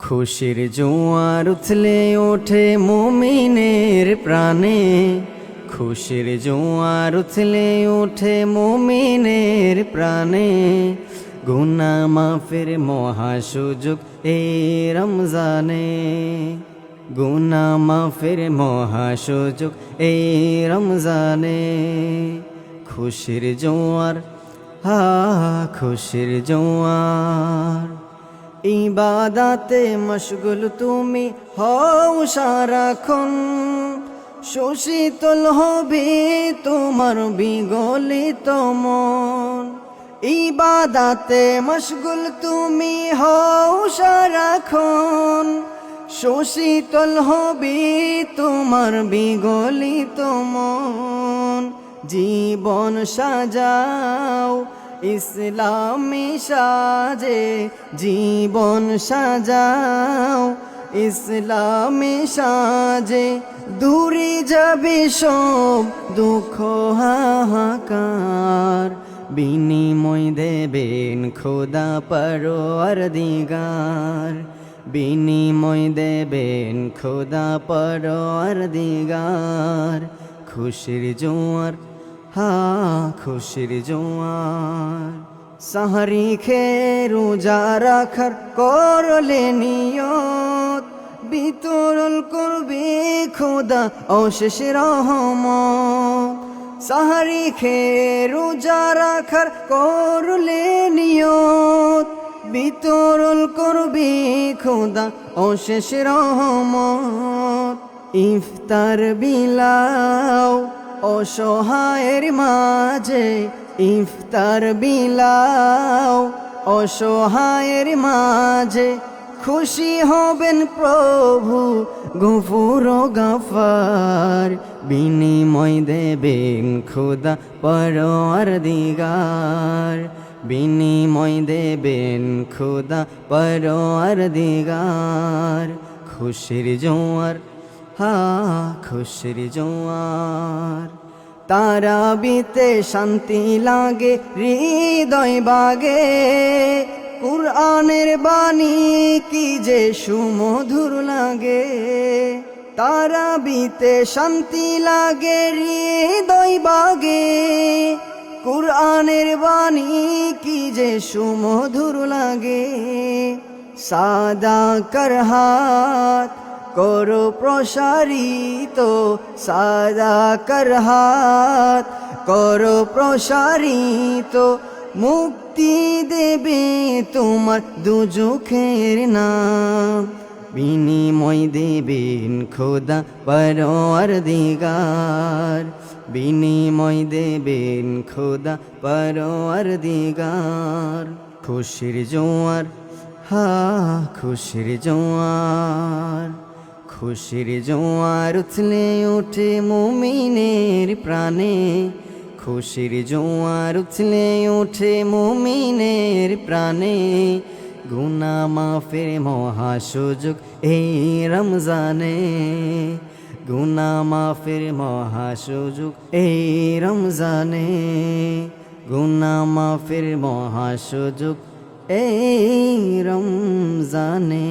খুশির জোয়ার উথলে ওঠে মুমিনের প্রাণে, খুশির জোয়ার উথলে ওঠে মুমিনের প্রাণে। গুনাহ মাফের মহা সুযোগ এই রমজানে, গুনাহ মাফের মহা সুযোগ এই রমজানে। খুশির জোয়ার খুশির জোয়ার, ইবাদাতে মশগুল তুমি হও সারাক্ষণ। শোষিতল হবে তোমার বিগলিত মন, ইবাদাতে মশগুল তুমি হও সারাক্ষণ। শোষিতল হবে তোমার বিগলিত মন। জীবন সাজাও ইসলামী সাজে, জীবন সাজাও ইসলামী সাজে। দূরে যাবে সব দুঃখ হাহাকার, বিনিময় দেবেন খোদা পরওয়ারদিগার, বিনিময় দেবেন খোদা পরওয়ারদিগার। খুশির জোয়ার খুশির জোয়ার, সাহরি খেয়ে রোজা রাখার করলে নিয়ত। বিতরণ করবে খোদা অশেষ রহমত, সাহরি খেয়ে রোজা রাখার করলে নিয়ত। বিতরণ করবে খোদা অশেষ রহমত। ইফতার বিলাও অসহায়ের মাঝে, ইফতার বিলাও অসহায়ের মাঝে। খুশি হবেন প্রভু গফুর গাফার, বিনিময় দেবেন খোদা পরওয়ারদিগার, বিনিময় দেবেন খোদা পরওয়ারদিগার। খুশির জোয়ার খুশির জোয়ার, তারাবিতে শান্তি লাগে হৃদয় বাগে। কুরআনের বাণী কি যে সুমধুর লাগে, তারাবিতে শান্তি লাগে হৃদয় বাগে। কুরআনের বাণী কি যে সুমধুর লাগে। সাদা কর হাত করো প্রসারিত, সাদা কর হাত করো প্রসারিত। মুক্তি দেবে তোমার দুজখের নাম, বিনিময় দেবেন খোদা পরওয়ারদিগার, বিনিময় দেবেন খোদা পরওয়ারদিগার। খুশির জোয়ার খুশির জোয়ার, খুশির জোয়ার উথলে ওঠে মুমিনের প্রাণে, খুশির জোয়ার উথলে ওঠে মুমিনের প্রাণে। গুনাহ মাফের মহা সুযোগ এই রমজানে, গুনাহ মাফের মহা সুযোগ এই রমজানে। গুনাহ মাফের মহা সুযোগ এই রমজানে।